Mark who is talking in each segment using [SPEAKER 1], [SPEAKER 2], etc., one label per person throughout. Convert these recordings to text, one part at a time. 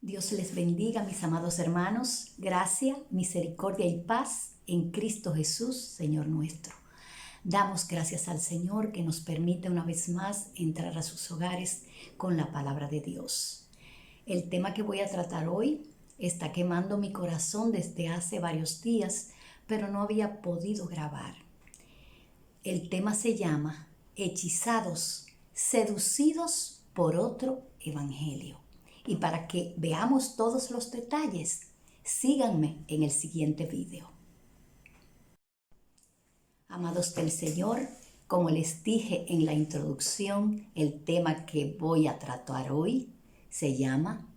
[SPEAKER 1] Dios les bendiga, mis amados hermanos. Gracia, misericordia y paz en Cristo Jesús, Señor nuestro. Damos gracias al Señor que nos permite una vez más entrar a sus hogares con la palabra de Dios. El tema que voy a tratar hoy está quemando mi corazón desde hace varios días, pero no había podido grabar. El tema se llama Hechizados, seducidos por otro evangelio. Y para que veamos todos los detalles, síganme en el siguiente video. Amados del Señor, como les dije en la introducción, el tema que voy a tratar hoy se llama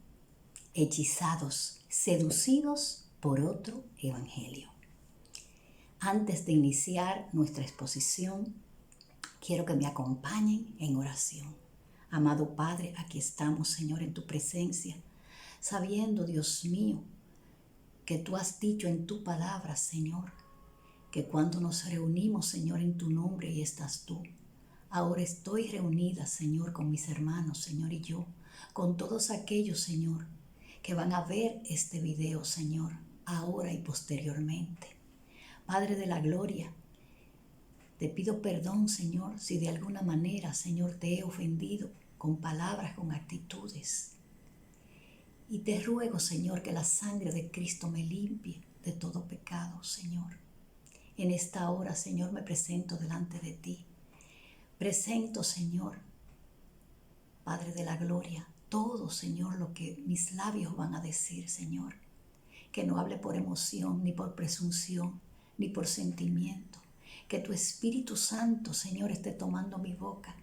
[SPEAKER 1] Hechizados, seducidos por otro evangelio. Antes de iniciar nuestra exposición, quiero que me acompañen en oración. Amado Padre, aquí estamos, Señor, en tu presencia, sabiendo, Dios mío, que tú has dicho en tu palabra, Señor, que cuando nos reunimos, Señor, en tu nombre y estás tú. Ahora estoy reunida, Señor, con mis hermanos, Señor, y yo, con todos aquellos, Señor, que van a ver este video, Señor, ahora y posteriormente. Padre de la gloria, te pido perdón, Señor, si de alguna manera, Señor, te he ofendido con palabras, con actitudes. Y te ruego, Señor, que la sangre de Cristo me limpie de todo pecado, Señor. En esta hora, Señor, me presento delante de ti. Presento, Señor, Padre de la gloria, todo, Señor, lo que mis labios van a decir, Señor. Que no hable por emoción, ni por presunción, ni por sentimiento. Que tu Espíritu Santo, Señor, esté tomando mi boca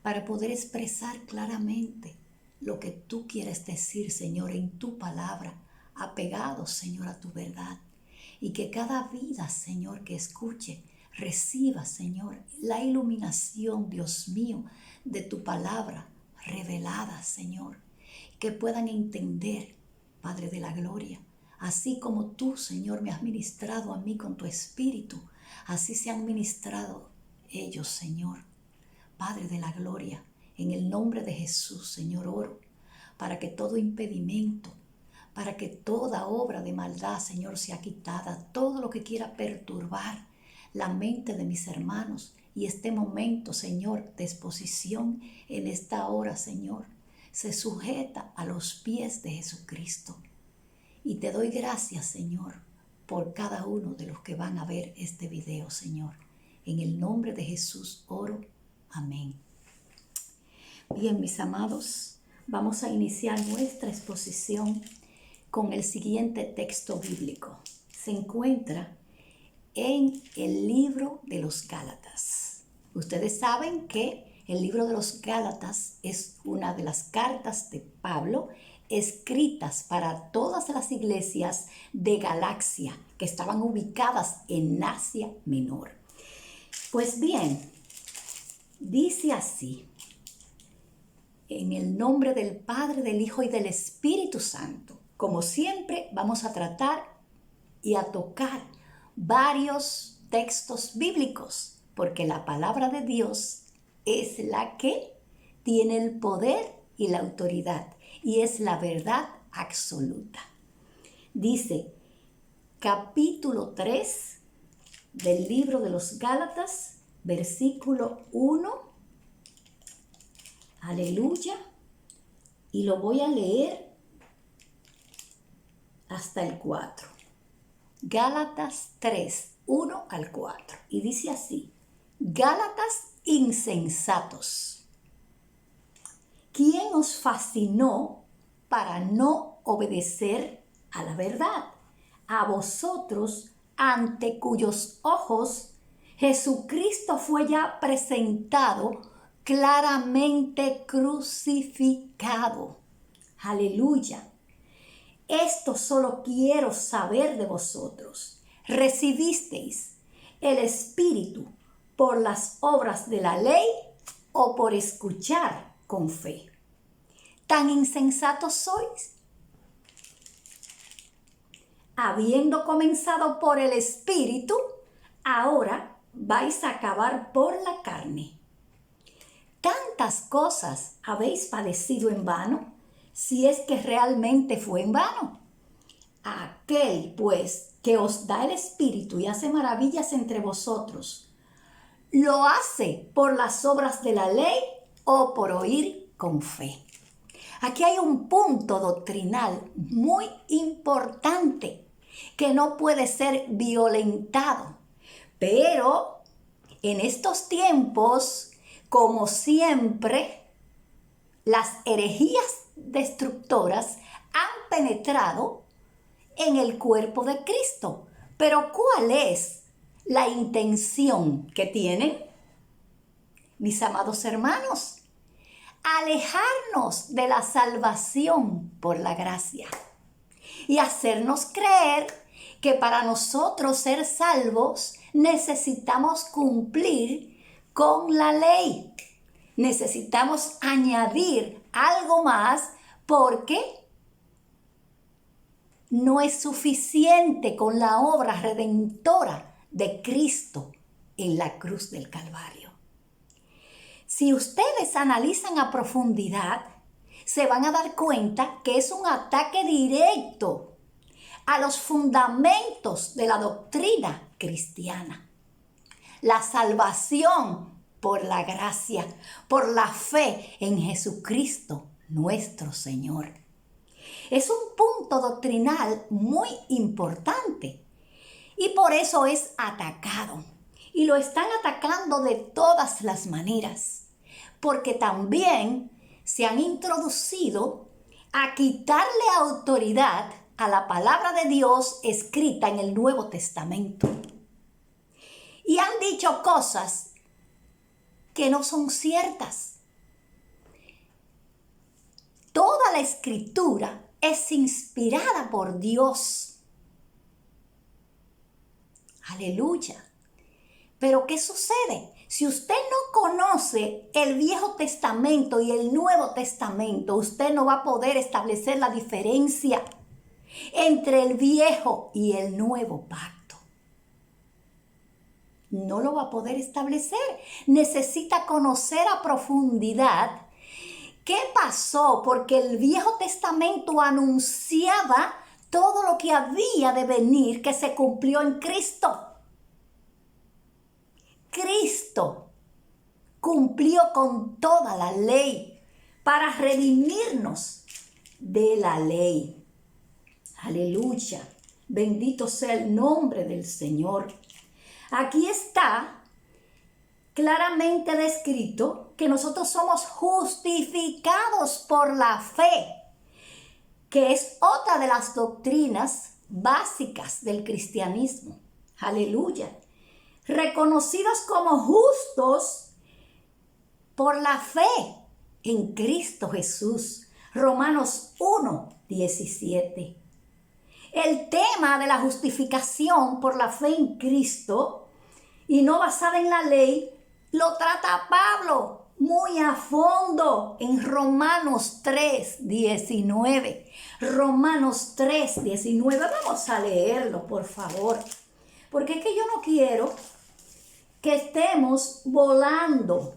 [SPEAKER 1] para poder expresar claramente lo que tú quieres decir, Señor, en tu palabra, apegado, Señor, a tu verdad. Y que cada vida, Señor, que escuche, reciba, Señor, la iluminación, Dios mío, de tu palabra revelada, Señor. Que puedan entender, Padre de la gloria, así como tú, Señor, me has ministrado a mí con tu Espíritu, así se han ministrado ellos, Señor. Padre de la gloria, en el nombre de Jesús, Señor, oro para que todo impedimento, para que toda obra de maldad, Señor, sea quitada, todo lo que quiera perturbar la mente de mis hermanos y este momento, Señor, de exposición en esta hora, Señor, se sujeta a los pies de Jesucristo. Y te doy gracias, Señor, por cada uno de los que van a ver este video, Señor. En el nombre de Jesús oro. Amén. Bien, mis amados, vamos a iniciar nuestra exposición con el siguiente texto bíblico. Se encuentra en el libro de los Gálatas. Ustedes saben que el libro de los Gálatas es una de las cartas de Pablo escritas para todas las iglesias de Galacia que estaban ubicadas en Asia Menor. Pues bien, dice así: en el nombre del Padre, del Hijo y del Espíritu Santo. Como siempre, vamos a tratar y a tocar varios textos bíblicos, porque la palabra de Dios es la que tiene el poder y la autoridad, y es la verdad absoluta. Dice, capítulo 3 del libro de los Gálatas, versículo 1. Aleluya. Y lo voy a leer hasta el 4. Gálatas 3, 1 al 4. Y dice así: Gálatas insensatos, ¿quién os fascinó para no obedecer a la verdad? A vosotros, ante cuyos ojos Jesucristo fue ya presentado claramente crucificado. Aleluya. Esto solo quiero saber de vosotros. ¿Recibisteis el Espíritu por las obras de la ley o por escuchar con fe? ¿Tan insensatos sois? Habiendo comenzado por el Espíritu, ahora vais a acabar por la carne. ¿Tantas cosas habéis padecido en vano? si es que realmente fue en vano. Aquel, pues, que os da el Espíritu y hace maravillas entre vosotros, ¿lo hace por las obras de la ley o por oír con fe? Aquí hay un punto doctrinal muy importante que no puede ser violentado, pero en estos tiempos, como siempre, las herejías destructoras han penetrado en el cuerpo de Cristo. Pero ¿cuál es la intención que tienen? Mis amados hermanos, alejarnos de la salvación por la gracia y hacernos creer que para nosotros ser salvos necesitamos cumplir con la ley. Necesitamos añadir algo más porque no es suficiente con la obra redentora de Cristo en la cruz del Calvario. Si ustedes analizan a profundidad, se van a dar cuenta que es un ataque directo a los fundamentos de la doctrina cristiana. La salvación por la gracia, por la fe en Jesucristo, nuestro Señor. Es un punto doctrinal muy importante y por eso es atacado. Y lo están atacando de todas las maneras, porque también se han introducido a quitarle autoridad a la palabra de Dios escrita en el Nuevo Testamento. Y han dicho cosas que no son ciertas. Toda la escritura es inspirada por Dios. Aleluya. Pero ¿qué sucede? Si usted no conoce el Viejo Testamento y el Nuevo Testamento, usted no va a poder establecer la diferencia entre el Viejo y el Nuevo Pacto. No lo va a poder establecer. Necesita conocer a profundidad qué pasó, porque el Viejo Testamento anunciaba todo lo que había de venir, que se cumplió en Cristo. Cristo cumplió con toda la ley para redimirnos de la ley. Aleluya. Bendito sea el nombre del Señor. Aquí está claramente descrito que nosotros somos justificados por la fe, que es otra de las doctrinas básicas del cristianismo. Aleluya. Reconocidos como justos por la fe en Cristo Jesús. Romanos 1:17. El tema de la justificación por la fe en Cristo y no basada en la ley lo trata Pablo muy a fondo en Romanos 3:19. Romanos 3:19. Vamos a leerlo, por favor. Porque es que yo no quiero que estemos volando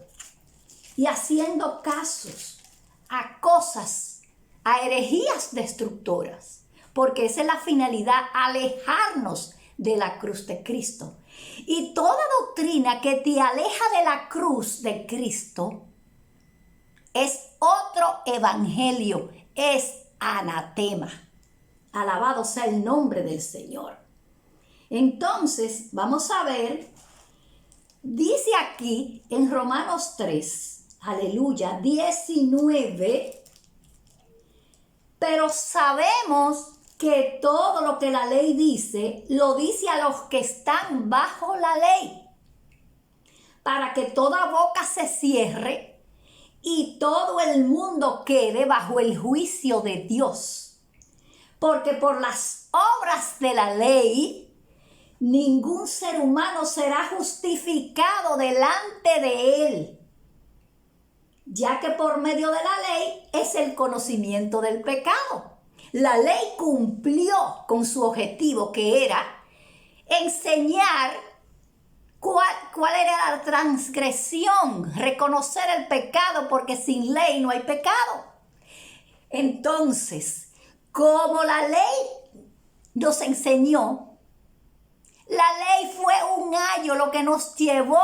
[SPEAKER 1] y haciendo casos a cosas, a herejías destructoras, porque esa es la finalidad, alejarnos de la cruz de Cristo. Y toda doctrina que te aleja de la cruz de Cristo es otro evangelio, es anatema. Alabado sea el nombre del Señor. Entonces, vamos a ver, dice aquí en Romanos 3, aleluya, 19, pero sabemos que todo lo que la ley dice, lo dice a los que están bajo la ley, para que toda boca se cierre y todo el mundo quede bajo el juicio de Dios. Porque por las obras de la ley, ningún ser humano será justificado delante de él, ya que por medio de la ley es el conocimiento del pecado. La ley cumplió con su objetivo, que era enseñar cuál era la transgresión, reconocer el pecado, porque sin ley no hay pecado. Entonces, como la ley nos enseñó, la ley fue un ayo lo que nos llevó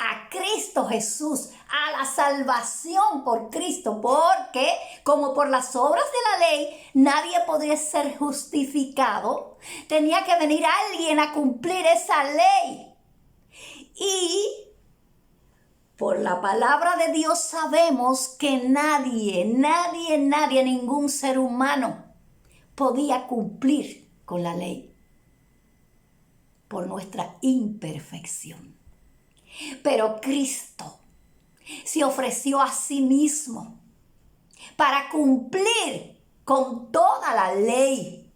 [SPEAKER 1] a Cristo Jesús, a la salvación por Cristo, porque como por las obras de la ley nadie podía ser justificado, tenía que venir alguien a cumplir esa ley. Y por la palabra de Dios sabemos que nadie, ningún ser humano podía cumplir con la ley por nuestra imperfección. Pero Cristo se ofreció a sí mismo para cumplir con toda la ley.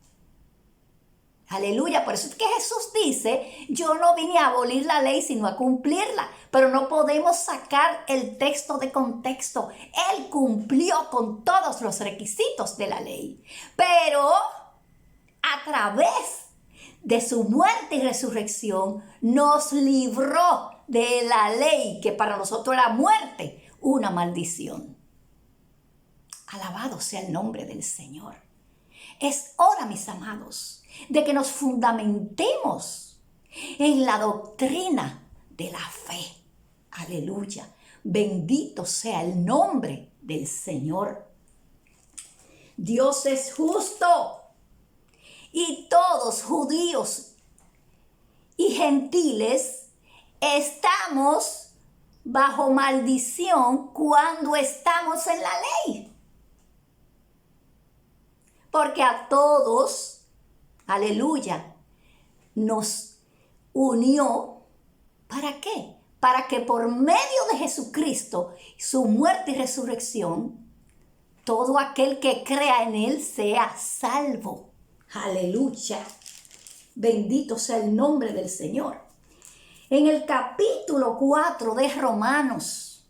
[SPEAKER 1] Aleluya, por eso es que Jesús dice, yo no vine a abolir la ley, sino a cumplirla. Pero no podemos sacar el texto de contexto. Él cumplió con todos los requisitos de la ley. Pero a través de su muerte y resurrección, nos libró de la ley, que para nosotros era muerte, una maldición. Alabado sea el nombre del Señor. Es hora, mis amados, de que nos fundamentemos en la doctrina de la fe. Aleluya. Bendito sea el nombre del Señor. Dios es justo y todos, judíos y gentiles, estamos bajo maldición cuando estamos en la ley. Porque a todos, aleluya, nos unió, ¿para qué? Para que por medio de Jesucristo, su muerte y resurrección, todo aquel que crea en Él sea salvo. Aleluya. Bendito sea el nombre del Señor. En el capítulo 4 de Romanos,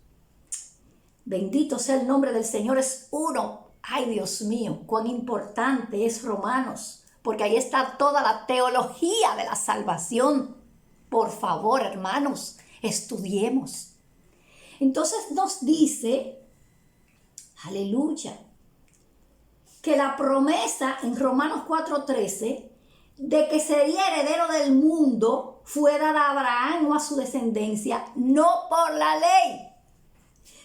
[SPEAKER 1] bendito sea el nombre del Señor, es uno. Ay, Dios mío, cuán importante es Romanos, porque ahí está toda la teología de la salvación. Por favor, hermanos, estudiemos. Entonces nos dice, aleluya, que la promesa en Romanos 4:13 de que sería heredero del mundo fue dada a Abraham o a su descendencia, no por la ley,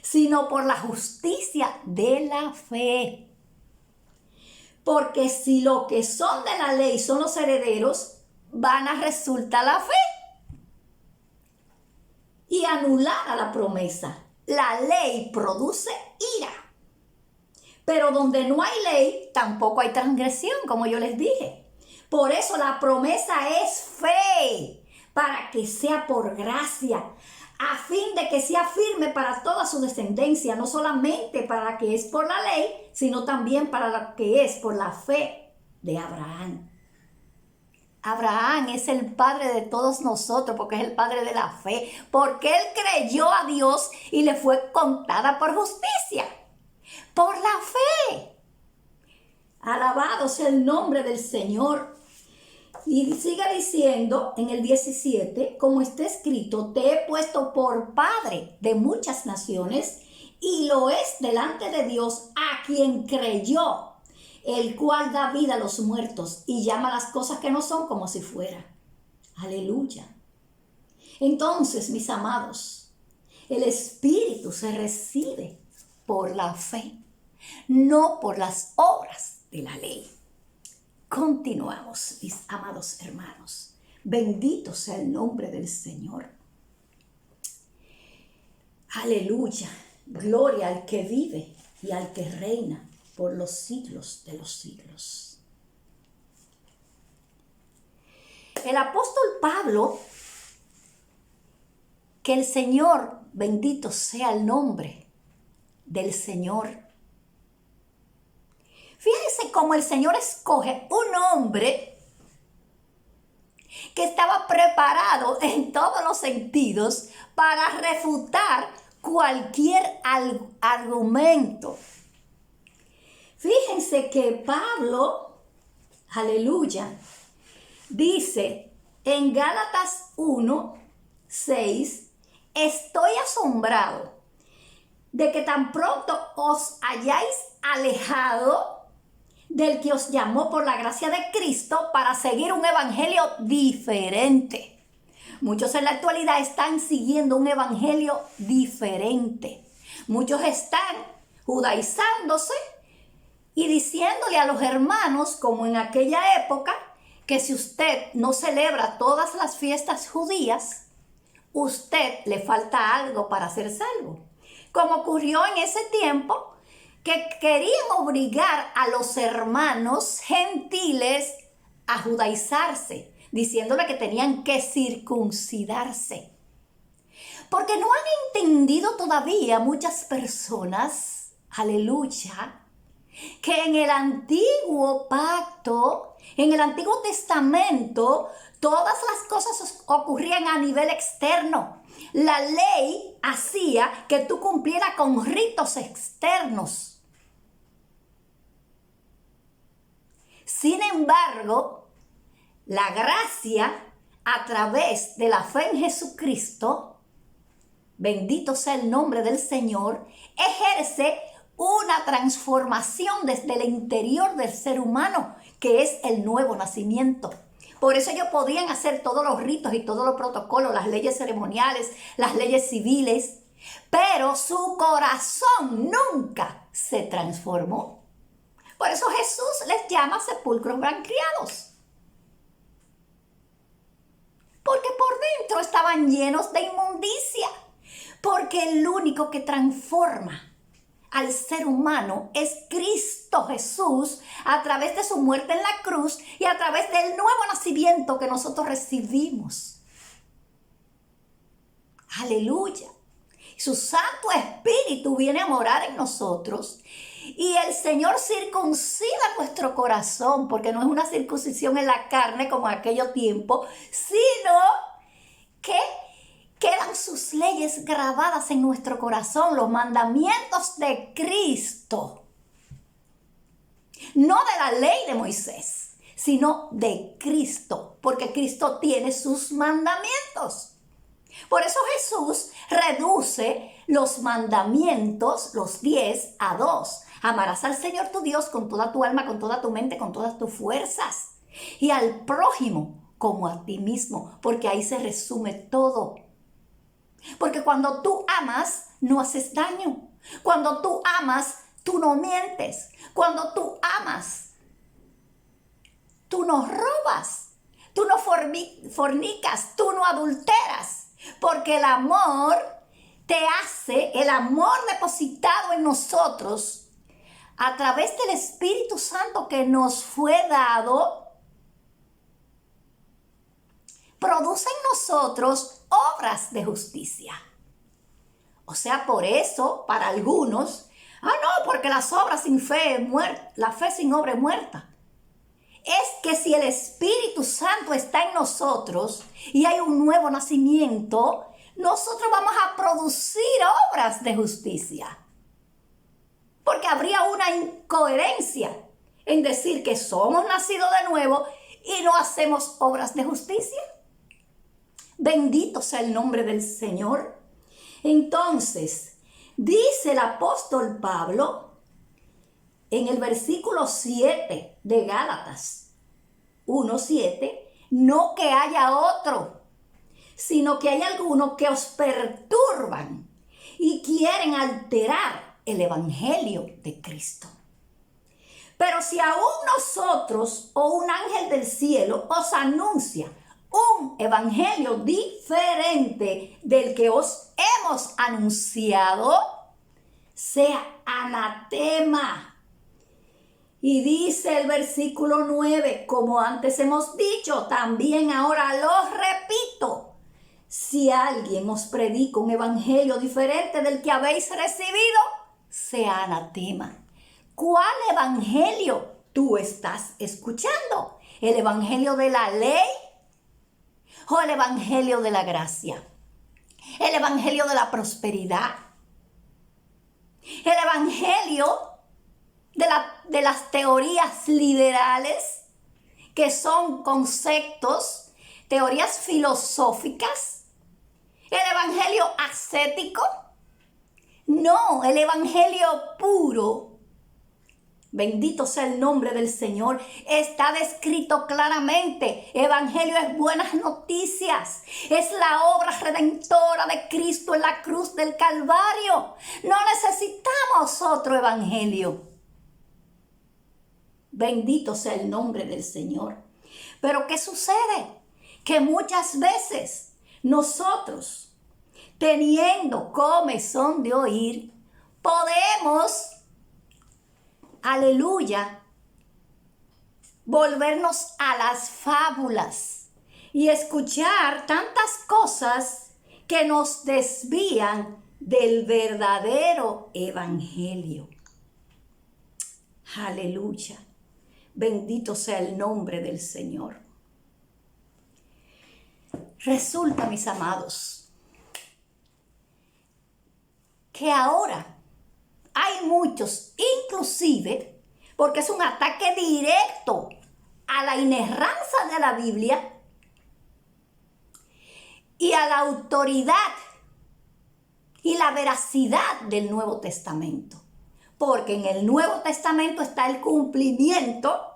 [SPEAKER 1] sino por la justicia de la fe. Porque si lo que son de la ley son los herederos, van a resultar la fe y anular a la promesa. La ley produce ira, pero donde no hay ley, tampoco hay transgresión, como yo les dije. Por eso la promesa es fe, para que sea por gracia, a fin de que sea firme para toda su descendencia, no solamente para la que es por la ley, sino también para la que es por la fe de Abraham. Abraham es el padre de todos nosotros, porque es el padre de la fe, porque él creyó a Dios y le fue contada por justicia, por la fe. Alabado sea el nombre del Señor. Y sigue diciendo en el 17, como está escrito, te he puesto por padre de muchas naciones, y lo es delante de Dios a quien creyó, el cual da vida a los muertos y llama las cosas que no son como si fuera. Aleluya. Entonces, mis amados, el Espíritu se recibe por la fe, no por las obras de la ley. Continuamos, mis amados hermanos. Bendito sea el nombre del Señor. Aleluya. Gloria al que vive y al que reina por los siglos de los siglos. El apóstol Pablo, que el Señor, bendito sea el nombre del Señor. Fíjense cómo el Señor escoge un hombre que estaba preparado en todos los sentidos para refutar cualquier argumento. Fíjense que Pablo, aleluya, dice en Gálatas 1:6, estoy asombrado de que tan pronto os hayáis alejado del que os llamó por la gracia de Cristo para seguir un evangelio diferente. Muchos en la actualidad están siguiendo un evangelio diferente. Muchos están judaizándose y diciéndole a los hermanos, como en aquella época, que si usted no celebra todas las fiestas judías, usted le falta algo para ser salvo. Como ocurrió en ese tiempo, que querían obligar a los hermanos gentiles a judaizarse, diciéndole que tenían que circuncidarse. Porque no han entendido todavía muchas personas, aleluya, que en el antiguo pacto, en el Antiguo Testamento, todas las cosas ocurrían a nivel externo. La ley hacía que tú cumplieras con ritos externos. Sin embargo, la gracia a través de la fe en Jesucristo, bendito sea el nombre del Señor, ejerce una transformación desde el interior del ser humano, que es el nuevo nacimiento. Por eso ellos podían hacer todos los ritos y todos los protocolos, las leyes ceremoniales, las leyes civiles, pero su corazón nunca se transformó. Por eso Jesús les llama sepulcros malcriados. Porque por dentro estaban llenos de inmundicia. Porque el único que transforma al ser humano es Cristo Jesús a través de su muerte en la cruz y a través del nuevo nacimiento que nosotros recibimos. Aleluya. Su Santo Espíritu viene a morar en nosotros y el Señor circuncida nuestro corazón, porque no es una circuncisión en la carne como en aquellos tiempos, sino que quedan sus leyes grabadas en nuestro corazón, los mandamientos de Cristo. No de la ley de Moisés, sino de Cristo, porque Cristo tiene sus mandamientos. Por eso Jesús reduce los mandamientos, los 10, a 2. Amarás al Señor tu Dios con toda tu alma, con toda tu mente, con todas tus fuerzas. Y al prójimo como a ti mismo, porque ahí se resume todo. Porque cuando tú amas, no haces daño. Cuando tú amas, tú no mientes. Cuando tú amas, tú no robas. Tú no fornicas, tú no adulteras. Porque el amor te hace, el amor depositado en nosotros, a través del Espíritu Santo que nos fue dado, produce en nosotros obras de justicia. O sea, por eso, para algunos, no, porque las obras sin fe es muerta, la fe sin obra es muerta. Es que si el Espíritu Santo está en nosotros y hay un nuevo nacimiento, nosotros vamos a producir obras de justicia. Porque habría una incoherencia en decir que somos nacidos de nuevo y no hacemos obras de justicia. Bendito sea el nombre del Señor. Entonces, dice el apóstol Pablo en el versículo 7 de Gálatas 1:7, no que haya otro, sino que hay algunos que os perturban y quieren alterar el evangelio de Cristo. Pero si aún nosotros o un ángel del cielo os anuncia un evangelio diferente del que os hemos anunciado, sea anatema. Y dice el versículo 9, como antes hemos dicho, también ahora lo repito, si alguien os predica un evangelio diferente del que habéis recibido, sea anatema. ¿Cuál evangelio tú estás escuchando? ¿El evangelio de la ley o el evangelio de la gracia? ¿El evangelio de la prosperidad? ¿El evangelio de las teorías liberales, que son conceptos, teorías filosóficas? ¿El evangelio ascético? No, el evangelio puro, Bendito sea el nombre del Señor. Está descrito claramente. Evangelio es buenas noticias. Es la obra redentora de Cristo en la cruz del Calvario. No necesitamos otro evangelio. Bendito sea el nombre del Señor. Pero ¿qué sucede? Que muchas veces nosotros, teniendo comezón de oír, podemos, aleluya, volvernos a las fábulas y escuchar tantas cosas que nos desvían del verdadero evangelio. Aleluya. Bendito sea el nombre del Señor. Resulta, mis amados, que ahora hay muchos, inclusive, porque es un ataque directo a la inerrancia de la Biblia y a la autoridad y la veracidad del Nuevo Testamento. Porque en el Nuevo Testamento está el cumplimiento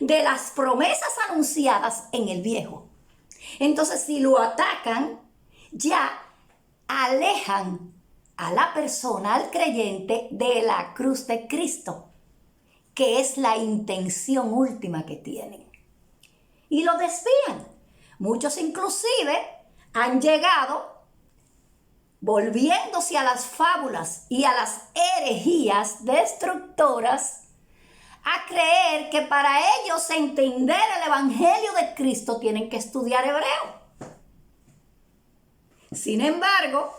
[SPEAKER 1] de las promesas anunciadas en el Viejo. Entonces, si lo atacan, ya alejan a la persona, al creyente, de la cruz de Cristo, que es la intención última que tienen. Y lo desvían. Muchos inclusive han llegado, volviéndose a las fábulas y a las herejías destructoras, a creer que para ellos entender el evangelio de Cristo tienen que estudiar hebreo. Sin embargo,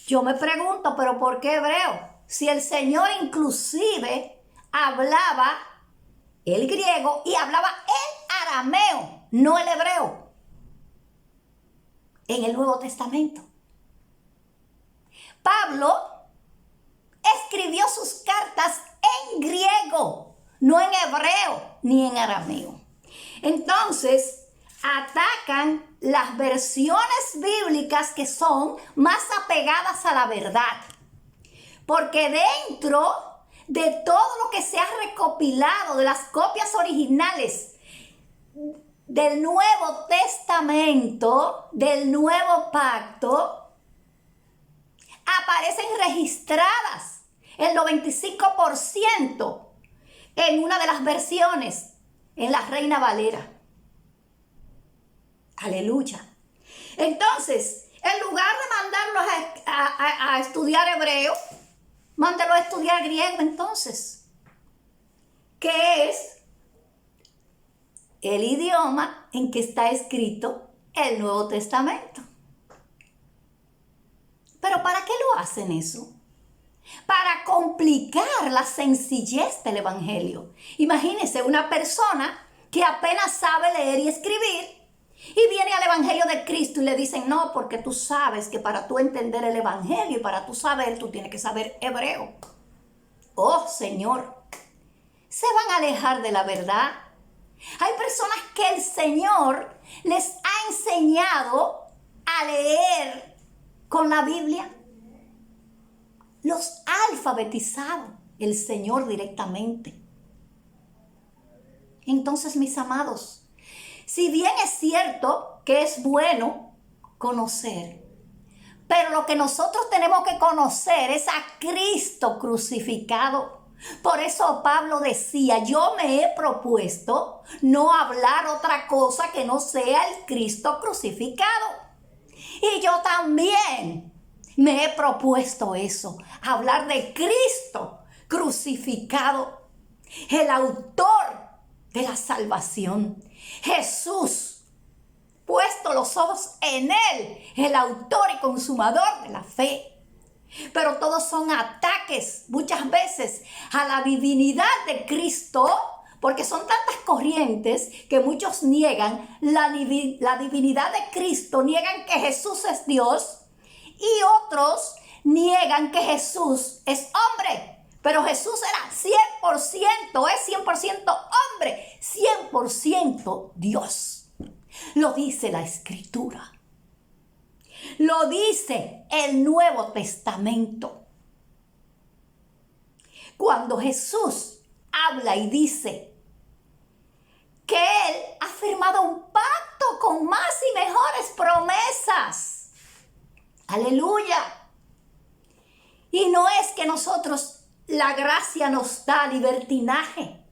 [SPEAKER 1] yo me pregunto, ¿pero por qué hebreo? Si el Señor inclusive hablaba el griego y hablaba el arameo, no el hebreo, en el Nuevo Testamento. Pablo escribió sus cartas en griego, no en hebreo ni en arameo. Entonces, atacan las versiones bíblicas que son más apegadas a la verdad. Porque dentro de todo lo que se ha recopilado de las copias originales del Nuevo Testamento, del Nuevo Pacto, aparecen registradas el 95% en una de las versiones, en la Reina Valera. Aleluya. Entonces, en lugar de mandarlos a estudiar hebreo, mándalos a estudiar griego entonces, que es el idioma en que está escrito el Nuevo Testamento. ¿Pero para qué lo hacen eso? Para complicar la sencillez del evangelio. Imagínense una persona que apenas sabe leer y escribir y viene al evangelio de Cristo y le dicen, no, porque tú sabes que para tú entender el evangelio y para tú saber, tú tienes que saber hebreo. Oh, Señor, se van a alejar de la verdad. Hay personas que el Señor les ha enseñado a leer con la Biblia. Los ha alfabetizado el Señor directamente. Entonces, mis amados, si bien es cierto que es bueno conocer, pero lo que nosotros tenemos que conocer es a Cristo crucificado. Por eso Pablo decía, yo me he propuesto no hablar otra cosa que no sea el Cristo crucificado. Y yo también me he propuesto eso, hablar de Cristo crucificado, el autor de la salvación. Jesús, puesto los ojos en Él, el autor y consumador de la fe. Pero todos son ataques muchas veces a la divinidad de Cristo, porque son tantas corrientes que muchos niegan la divinidad de Cristo, niegan que Jesús es Dios, y otros niegan que Jesús es hombre. Pero Jesús era 100%, es 100% hombre, 100% Dios. Lo dice la Escritura. Lo dice el Nuevo Testamento. Cuando Jesús habla y dice que Él ha firmado un pacto con más y mejores promesas. Aleluya. Y no es que nosotros, la gracia nos da libertinaje,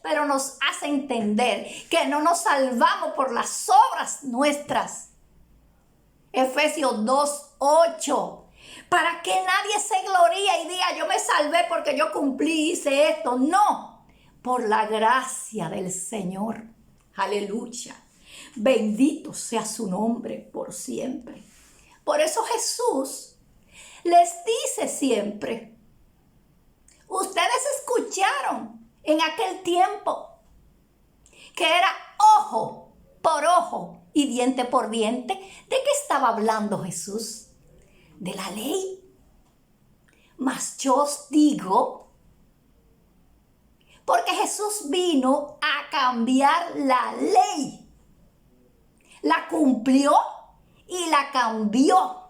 [SPEAKER 1] pero nos hace entender que no nos salvamos por las obras nuestras. Efesios 2:8. Para que nadie se gloríe y diga, yo me salvé porque yo cumplí, hice esto. No, por la gracia del Señor. Aleluya. Bendito sea su nombre por siempre. Por eso Jesús les dice siempre, ustedes escucharon en aquel tiempo que era ojo por ojo y diente por diente. ¿De qué estaba hablando Jesús? De la ley. Mas yo os digo, porque Jesús vino a cambiar la ley. La cumplió y la cambió.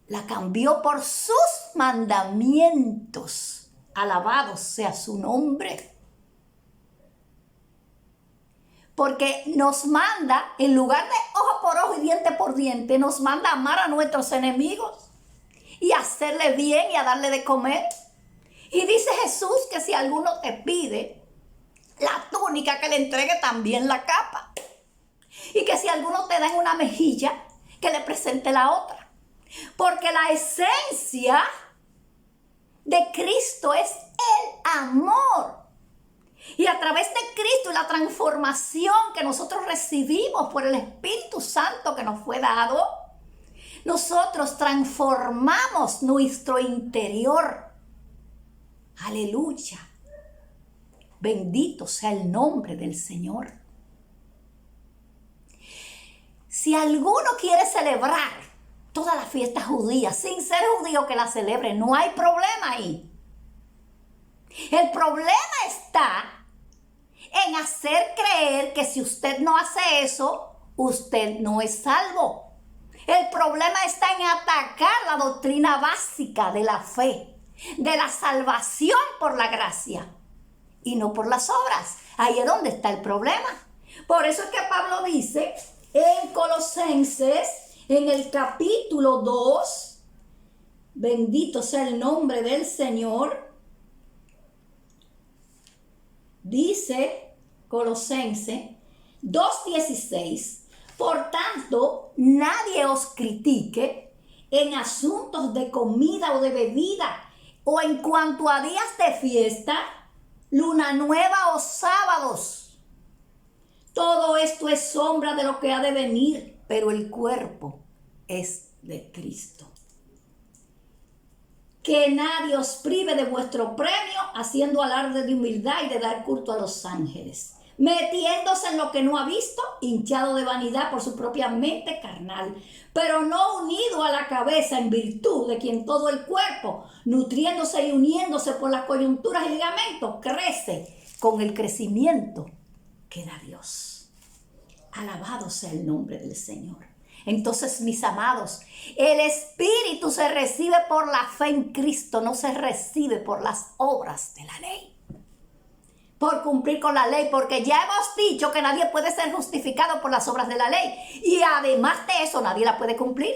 [SPEAKER 1] La cambió por sus mandamientos. Alabado sea su nombre. Porque nos manda, en lugar de ojo por ojo y diente por diente, nos manda a amar a nuestros enemigos y a hacerle bien y a darle de comer. Y dice Jesús que si alguno te pide la túnica, que le entregue también la capa. Y que si alguno te da en una mejilla, que le presente la otra. Porque la esencia de Cristo es el amor. Y a través de Cristo y la transformación que nosotros recibimos por el Espíritu Santo que nos fue dado, nosotros transformamos nuestro interior. Aleluya. Bendito sea el nombre del Señor. Si alguno quiere celebrar toda la fiesta judía sin ser judío, que la celebre, no hay problema ahí. El problema está en hacer creer que si usted no hace eso, usted no es salvo. El problema está en atacar la doctrina básica de la fe, de la salvación por la gracia y no por las obras. Ahí es donde está el problema. Por eso es que Pablo dice en Colosenses, en el capítulo 2, bendito sea el nombre del Señor. Dice Colosenses 2:16, por tanto, nadie os critique en asuntos de comida o de bebida, o en cuanto a días de fiesta, luna nueva o sábados. Todo esto es sombra de lo que ha de venir, pero el cuerpo es de Cristo. Que nadie os prive de vuestro premio, haciendo alarde de humildad y de dar culto a los ángeles, metiéndose en lo que no ha visto, hinchado de vanidad por su propia mente carnal, pero no unido a la cabeza en virtud de quien todo el cuerpo, nutriéndose y uniéndose por las coyunturas y ligamentos, crece con el crecimiento que da Dios. Alabado sea el nombre del Señor. Entonces, mis amados, el Espíritu se recibe por la fe en Cristo, no se recibe por las obras de la ley. Por cumplir con la ley, porque ya hemos dicho que nadie puede ser justificado por las obras de la ley. Y además de eso, nadie la puede cumplir.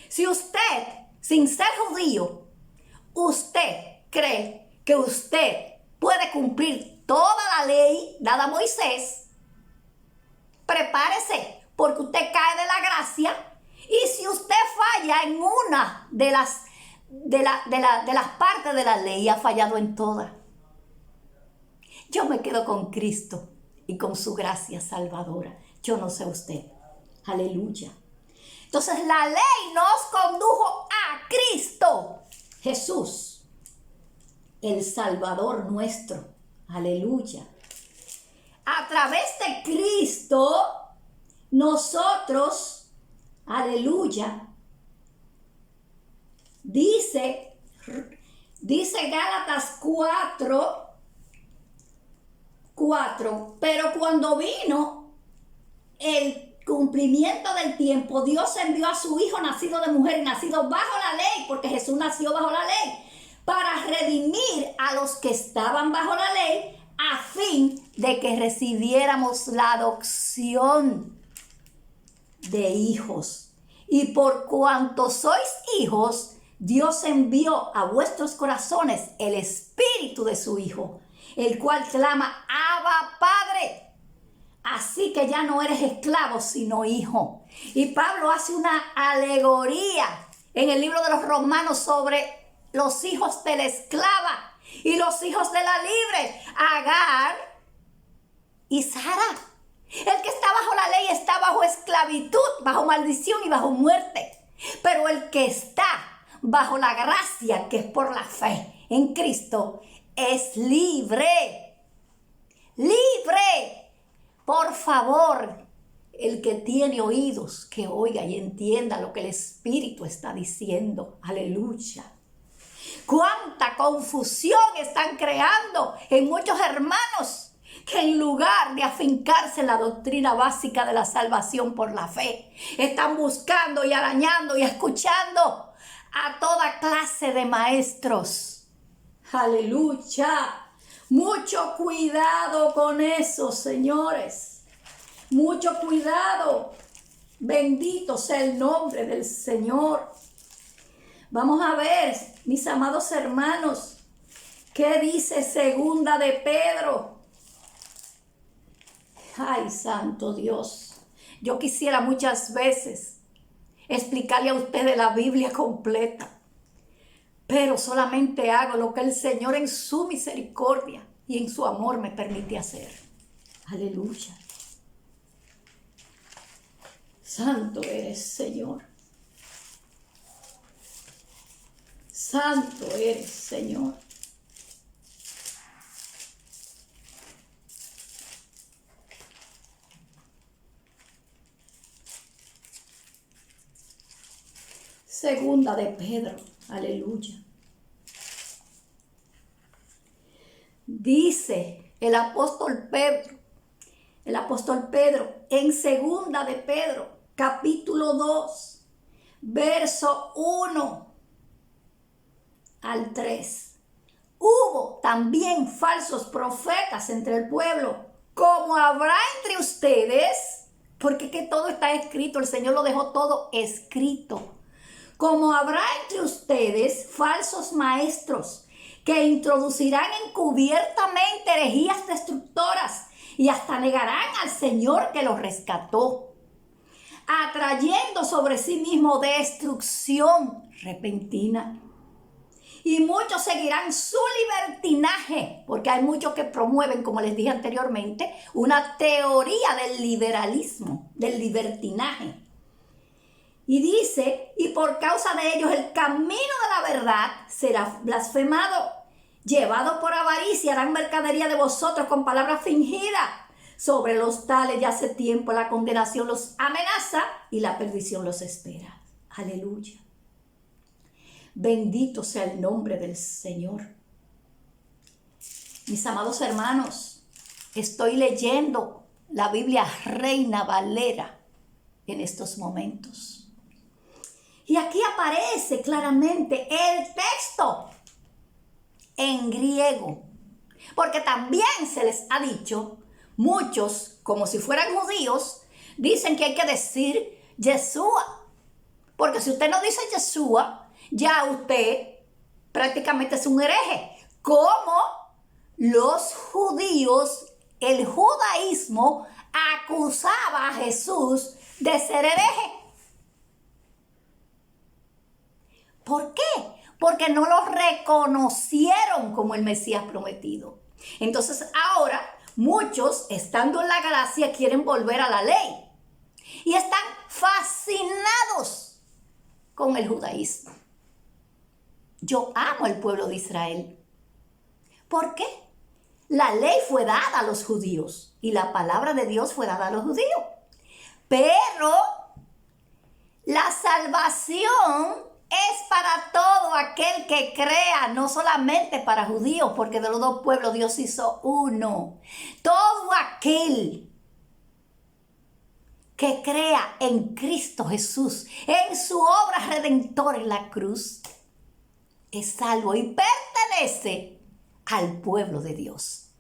[SPEAKER 1] Si usted, sin ser judío, usted cree que usted puede cumplir toda la ley dada a Moisés, prepárese, porque usted cae de la gracia, y si usted falla en una de las partes de la ley, ha fallado en todas. Yo me quedo con Cristo y con su gracia salvadora. Yo no sé usted. Aleluya. Entonces la ley nos condujo a Cristo Jesús, el Salvador nuestro. Aleluya. A través de Cristo, nosotros, aleluya, dice Gálatas 4, pero cuando vino el cumplimiento del tiempo, Dios envió a su Hijo nacido de mujer y nacido bajo la ley, porque Jesús nació bajo la ley, para redimir a los que estaban bajo la ley, a fin de que recibiéramos la adopción de hijos. Y por cuanto sois hijos, Dios envió a vuestros corazones el espíritu de su Hijo, el cual clama, Abba, Padre. Así que ya no eres esclavo, sino hijo. Y Pablo hace una alegoría en el libro de los Romanos sobre los hijos de la esclava y los hijos de la libre, Agar y Sara. El que está bajo la ley está bajo esclavitud, bajo maldición y bajo muerte. Pero el que está bajo la gracia, que es por la fe en Cristo, es libre. ¡Libre! Por favor, el que tiene oídos, que oiga y entienda lo que el Espíritu está diciendo. Aleluya. Cuánta confusión están creando en muchos hermanos que en lugar de afincarse en la doctrina básica de la salvación por la fe, están buscando y arañando y escuchando a toda clase de maestros. Aleluya. Mucho cuidado con eso, señores. Mucho cuidado. Bendito sea el nombre del Señor. Vamos a ver, mis amados hermanos, qué dice Segunda de Pedro. Ay, santo Dios. Yo quisiera muchas veces explicarle a ustedes la Biblia completa, pero solamente hago lo que el Señor en su misericordia y en su amor me permite hacer. Aleluya. Santo eres, Señor. Santo eres, Señor. Segunda de Pedro, aleluya. Dice el apóstol Pedro en Segunda de Pedro, capítulo 2, verso 1 al 3. Hubo también falsos profetas entre el pueblo, como habrá entre ustedes, porque que todo está escrito, el Señor lo dejó todo escrito. Como habrá entre ustedes falsos maestros que introducirán encubiertamente herejías destructoras y hasta negarán al Señor que los rescató, atrayendo sobre sí mismo destrucción repentina. Y muchos seguirán su libertinaje, porque hay muchos que promueven, como les dije anteriormente, una teoría del liberalismo, del libertinaje. Y dice, y por causa de ellos el camino de la verdad será blasfemado. Llevado por avaricia harán mercadería de vosotros con palabras fingidas. Sobre los tales ya hace tiempo la condenación los amenaza y la perdición los espera. Aleluya. Bendito sea el nombre del Señor. Mis amados hermanos, estoy leyendo la Biblia Reina Valera en estos momentos. Y aquí aparece claramente el texto en griego. Porque también se les ha dicho, muchos, como si fueran judíos, dicen que hay que decir Yeshua. Porque si usted no dice Yeshua, ya usted prácticamente es un hereje. Como los judíos, el judaísmo acusaba a Jesús de ser hereje. ¿Por qué? Porque no lo reconocieron como el Mesías prometido. Entonces ahora muchos, estando en la gracia, quieren volver a la ley. Y están fascinados con el judaísmo. Yo amo al pueblo de Israel. ¿Por qué? La ley fue dada a los judíos y la palabra de Dios fue dada a los judíos. Pero la salvación es para todo aquel que crea, no solamente para judíos, porque de los dos pueblos Dios hizo uno. Todo aquel que crea en Cristo Jesús, en su obra redentora en la cruz, es salvo y pertenece al pueblo de Dios.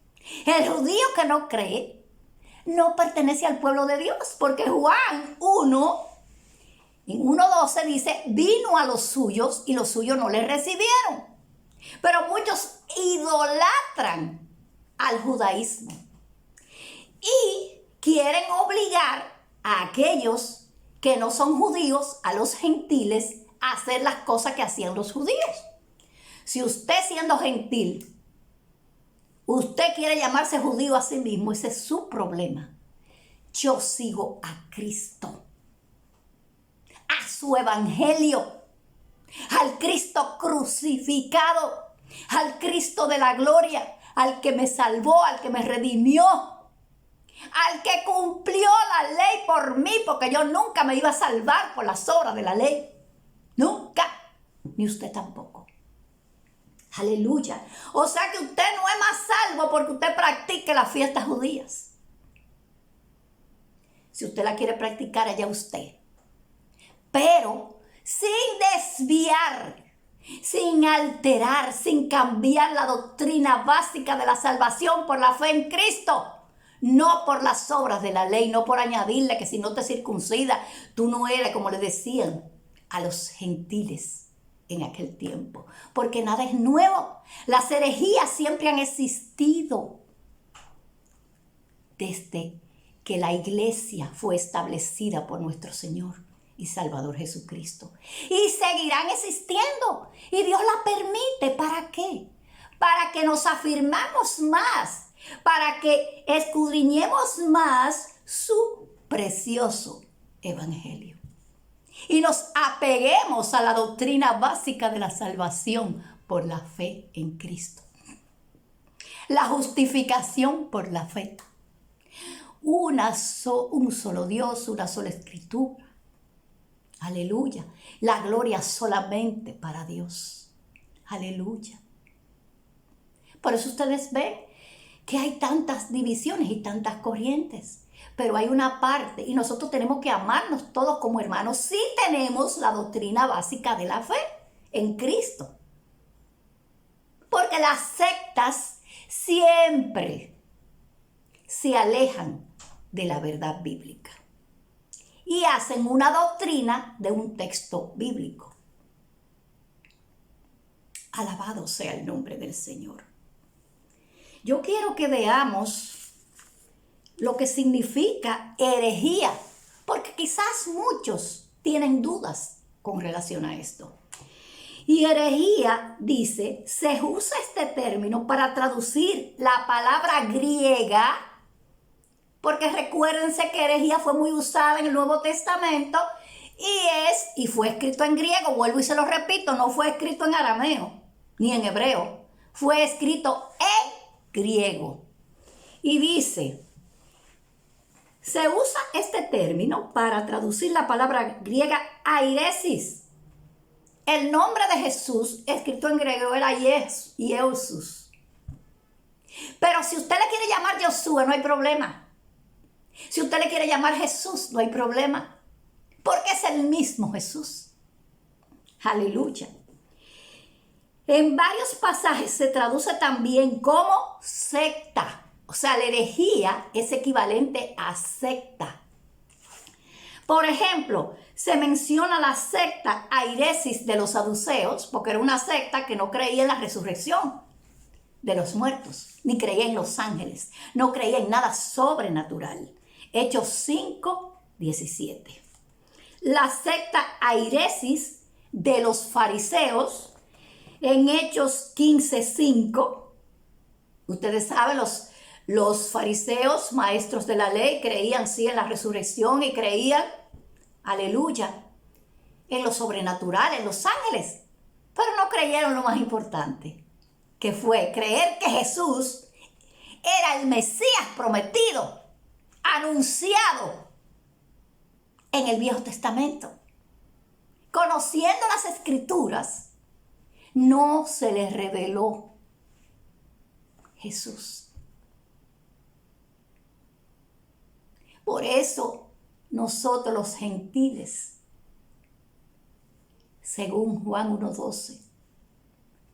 [SPEAKER 1] El judío que no cree no pertenece al pueblo de Dios, porque Juan 1, en 1:12 dice, vino a los suyos y los suyos no le recibieron. Pero muchos idolatran al judaísmo y quieren obligar a aquellos que no son judíos, a los gentiles, a hacer las cosas que hacían los judíos. Si usted, siendo gentil, usted quiere llamarse judío a sí mismo, ese es su problema. Yo sigo a Cristo, a su evangelio, al Cristo crucificado, al Cristo de la gloria, al que me salvó, al que me redimió, al que cumplió la ley por mí, porque yo nunca me iba a salvar por las obras de la ley. Nunca, ni usted tampoco. Aleluya. O sea que usted no es más salvo porque usted practique las fiestas judías. Si usted la quiere practicar, allá usted. Pero sin desviar, sin alterar, sin cambiar la doctrina básica de la salvación por la fe en Cristo. No por las obras de la ley, no por añadirle que si no te circuncida, tú no eres, como le decían a los gentiles en aquel tiempo. Porque nada es nuevo. Las herejías siempre han existido desde que la iglesia fue establecida por nuestro Señor y Salvador Jesucristo. Y seguirán existiendo. Y Dios la permite. ¿Para qué? Para que nos afirmamos más. Para que escudriñemos más su precioso evangelio. Y nos apeguemos a la doctrina básica de la salvación por la fe en Cristo. La justificación por la fe. Un solo Dios, una sola escritura. Aleluya. La gloria solamente para Dios. Aleluya. Por eso ustedes ven que hay tantas divisiones y tantas corrientes. Pero hay una parte y nosotros tenemos que amarnos todos como hermanos si tenemos la doctrina básica de la fe en Cristo. Porque las sectas siempre se alejan de la verdad bíblica y hacen una doctrina de un texto bíblico. Alabado sea el nombre del Señor. Yo quiero que veamos lo que significa herejía, porque quizás muchos tienen dudas con relación a esto. Y herejía, dice, se usa este término para traducir la palabra griega, porque recuérdense que herejía fue muy usada en el Nuevo Testamento y fue escrito en griego, vuelvo y se lo repito, no fue escrito en arameo ni en hebreo, fue escrito en griego. Y dice, se usa este término para traducir la palabra griega airesis. El nombre de Jesús, escrito en griego, era Jesús. Pero si usted le quiere llamar Josué, no hay problema. Si usted le quiere llamar Jesús, no hay problema. Porque es el mismo Jesús. Aleluya. En varios pasajes se traduce también como secta. O sea, la herejía es equivalente a secta. Por ejemplo, se menciona la secta airesis de los saduceos, porque era una secta que no creía en la resurrección de los muertos, ni creía en los ángeles, no creía en nada sobrenatural. Hechos 5:17. La secta airesis de los fariseos, en Hechos 15:5, ustedes saben, los fariseos, maestros de la ley, creían sí en la resurrección y creían, aleluya, en lo sobrenatural, en los ángeles. Pero no creyeron lo más importante, que fue creer que Jesús era el Mesías prometido, anunciado en el Viejo Testamento. Conociendo las Escrituras, no se les reveló Jesús. Por eso nosotros los gentiles, según Juan 1:12,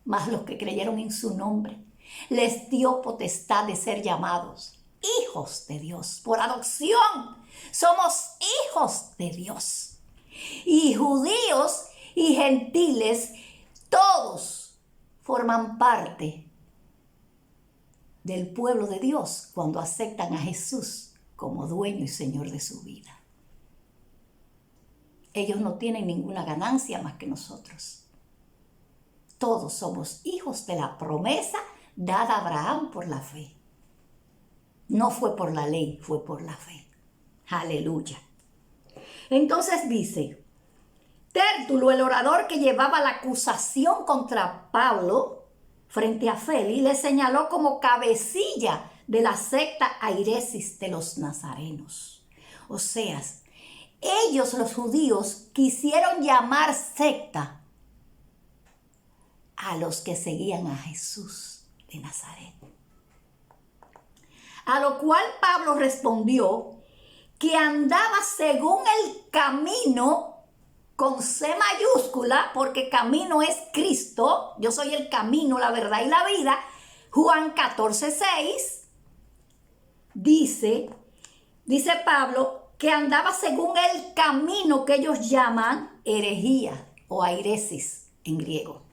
[SPEAKER 1] mas los que creyeron en su nombre les dio potestad de ser llamados hijos de Dios. Por adopción somos hijos de Dios. Y judíos y gentiles, todos forman parte del pueblo de Dios cuando aceptan a Jesús como dueño y Señor de su vida. Ellos no tienen ninguna ganancia más que nosotros. Todos somos hijos de la promesa dada a Abraham por la fe. No fue por la ley, fue por la fe. Aleluya. Entonces dice, Tértulo, el orador que llevaba la acusación contra Pablo frente a Félix, le señaló como cabecilla de la secta airesis de los nazarenos. O sea, ellos, los judíos, quisieron llamar secta a los que seguían a Jesús de Nazaret. A lo cual Pablo respondió que andaba según el camino con C mayúscula, porque camino es Cristo. Yo soy el camino, la verdad y la vida. Juan 14:6 dice Pablo que andaba según el camino que ellos llaman herejía o airesis en griego.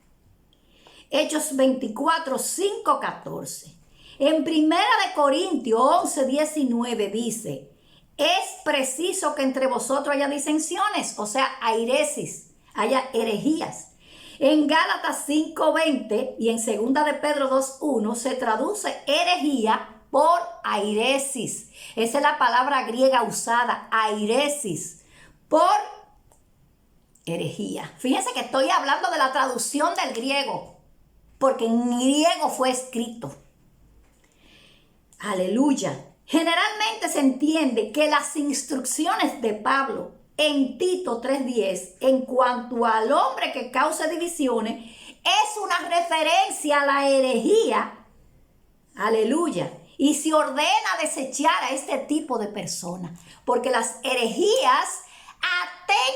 [SPEAKER 1] Hechos 24:5-14. En 1 Corintios 11:19 dice, es preciso que entre vosotros haya disensiones, o sea, airesis, haya herejías. En Gálatas 5:20 y en 2 de Pedro 2:1 se traduce herejía por airesis. Esa es la palabra griega usada, airesis, por herejía. Fíjense que estoy hablando de la traducción del griego, porque en griego fue escrito. Aleluya. Generalmente se entiende que las instrucciones de Pablo en Tito 3:10 en cuanto al hombre que causa divisiones es una referencia a la herejía. Aleluya. Y se ordena desechar a este tipo de personas, porque las herejías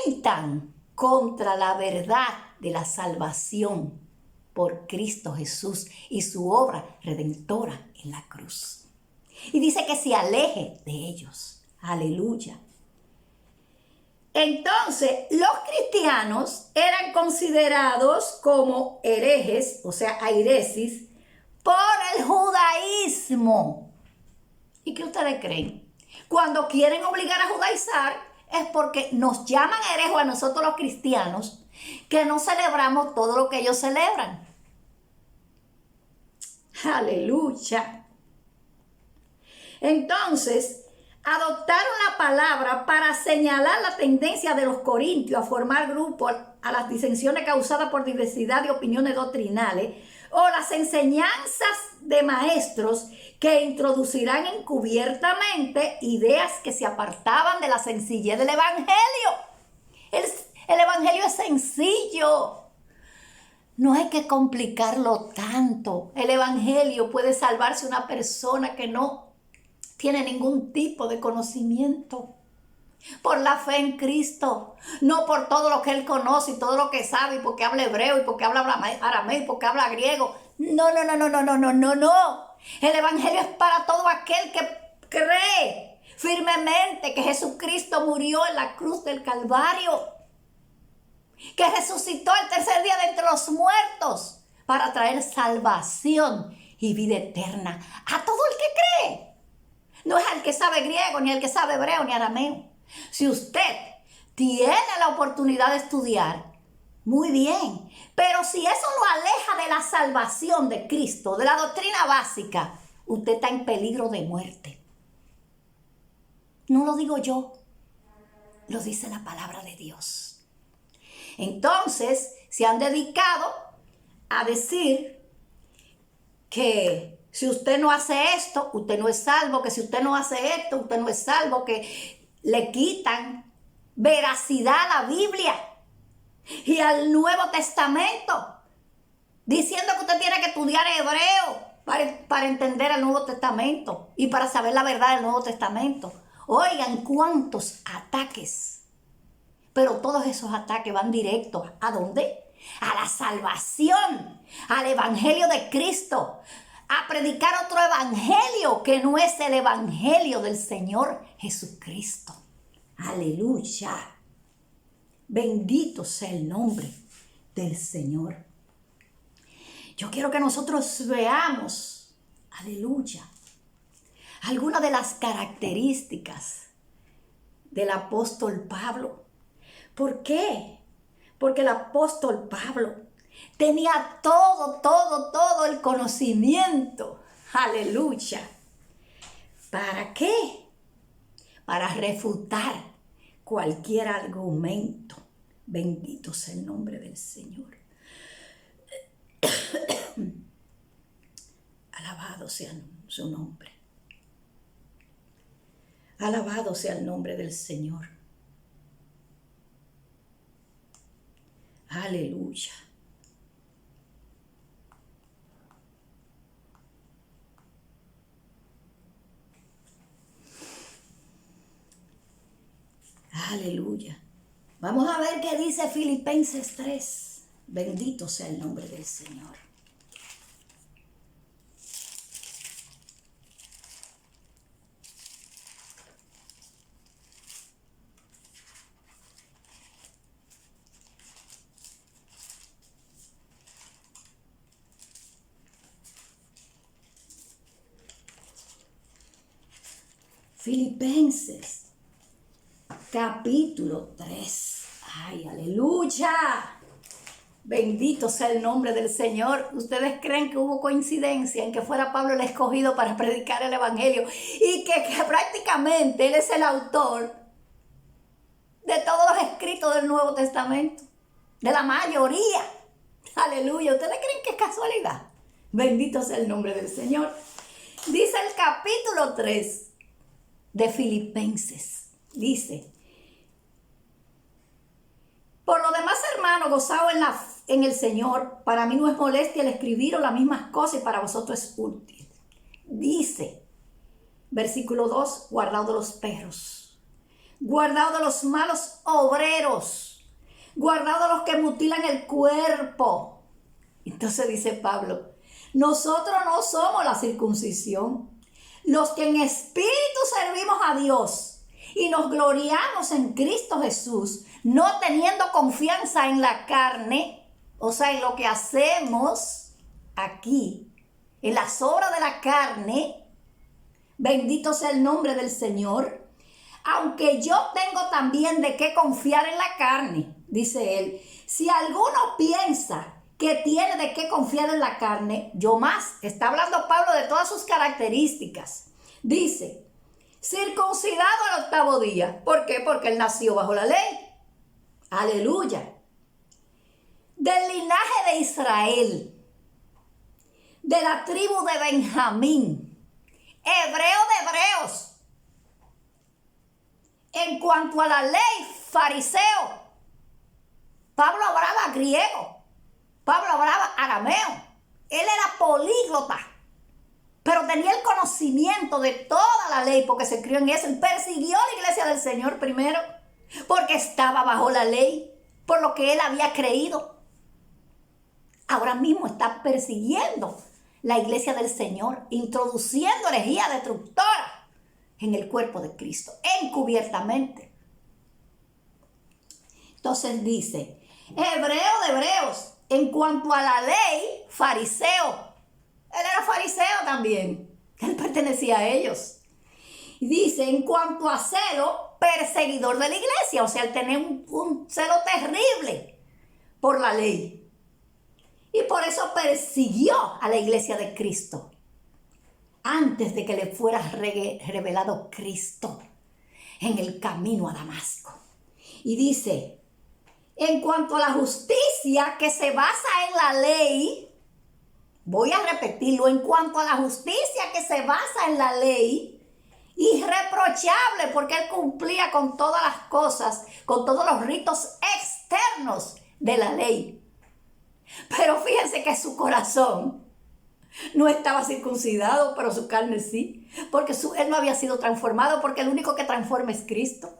[SPEAKER 1] atentan contra la verdad de la salvación por Cristo Jesús y su obra redentora en la cruz. Y dice que se aleje de ellos. Aleluya. Entonces, los cristianos eran considerados como herejes, o sea, airesis, por el judaísmo. ¿Y qué ustedes creen? Cuando quieren obligar a judaizar, es porque nos llaman herejos a nosotros los cristianos, que no celebramos todo lo que ellos celebran. Aleluya. Entonces, adoptaron la palabra para señalar la tendencia de los corintios a formar grupos a las disensiones causadas por diversidad de opiniones doctrinales o las enseñanzas de maestros que introducirán encubiertamente ideas que se apartaban de la sencillez del evangelio. El evangelio es sencillo. No hay que complicarlo tanto. El evangelio puede salvarse una persona que no tiene ningún tipo de conocimiento. Por la fe en Cristo, no por todo lo que él conoce y todo lo que sabe, y porque habla hebreo, y porque habla arameo, y porque habla griego. No. El evangelio es para todo aquel que cree firmemente que Jesucristo murió en la cruz del Calvario, que resucitó el tercer día de entre los muertos para traer salvación y vida eterna a todo el que cree. No es al que sabe griego, ni al que sabe hebreo, ni arameo. Si usted tiene la oportunidad de estudiar, muy bien. Pero si eso lo aleja de la salvación de Cristo, de la doctrina básica, usted está en peligro de muerte. No lo digo yo, lo dice la palabra de Dios. Entonces, se han dedicado a decir que si usted no hace esto, usted no es salvo, que si usted no hace esto, usted no es salvo, que le quitan veracidad a la Biblia y al Nuevo Testamento, diciendo que usted tiene que estudiar hebreo para entender el Nuevo Testamento y para saber la verdad del Nuevo Testamento. Oigan, cuántos ataques. Pero todos esos ataques van directos ¿a dónde? A la salvación al evangelio de Cristo, a predicar otro evangelio que no es el evangelio del Señor Jesucristo. Aleluya. Bendito sea el nombre del Señor. Yo quiero que nosotros veamos, aleluya, algunas de las características del apóstol Pablo. ¿Por qué? Porque el apóstol Pablo tenía todo el conocimiento. Aleluya. ¿Para qué? Para refutar cualquier argumento. Bendito sea el nombre del Señor. Alabado sea su nombre. Alabado sea el nombre del Señor. Aleluya. Aleluya. Vamos a ver qué dice Filipenses 3. Bendito sea el nombre del Señor. Filipenses, capítulo 3. ¡Ay, aleluya! Bendito sea el nombre del Señor. ¿Ustedes creen que hubo coincidencia en que fuera Pablo el escogido para predicar el evangelio? Y que prácticamente él es el autor de todos los escritos del Nuevo Testamento. De la mayoría. Aleluya. ¿Ustedes creen que es casualidad? Bendito sea el nombre del Señor. Dice el capítulo 3 de Filipenses. Dice: por lo demás, hermano, gozado en el Señor, para mí no es molestia el escribiros las mismas cosas y para vosotros es útil. Dice, versículo 2, guardaos de los perros, guardaos de los malos obreros, guardaos de los que mutilan el cuerpo. Entonces dice Pablo, nosotros no somos la circuncisión, los que en espíritu servimos a Dios y nos gloriamos en Cristo Jesús, no teniendo confianza en la carne, o sea, en lo que hacemos aquí, en las obras de la carne. Bendito sea el nombre del Señor. Aunque yo tengo también de qué confiar en la carne, dice él. Si alguno piensa que tiene de qué confiar en la carne, yo más. Está hablando Pablo de todas sus características. Dice, circuncidado al 8º día. ¿Por qué? Porque él nació bajo la ley. Aleluya. Del linaje de Israel, de la tribu de Benjamín, hebreo de hebreos. En cuanto a la ley, fariseo. Pablo hablaba griego, Pablo hablaba arameo. Él era políglota, pero tenía el conocimiento de toda la ley porque se crió en eso. Él persiguió la iglesia del Señor primero porque estaba bajo la ley, por lo que él había creído. Ahora mismo está persiguiendo la iglesia del Señor, introduciendo herejía destructora en el cuerpo de Cristo, encubiertamente. Entonces dice, hebreo de hebreos, en cuanto a la ley, fariseo. Él era fariseo también, él pertenecía a ellos. Y dice, en cuanto a celo, perseguidor de la iglesia, o sea, él tenía un celo terrible por la ley. Y por eso persiguió a la iglesia de Cristo antes de que le fuera revelado Cristo en el camino a Damasco. Y dice, en cuanto a la justicia que se basa en la ley, voy a repetirlo, en cuanto a la justicia que se basa en la ley, irreprochable porque él cumplía con todas las cosas, con todos los ritos externos de la ley. Pero fíjense que su corazón no estaba circuncidado, pero su carne sí, porque él no había sido transformado, porque el único que transforma es Cristo.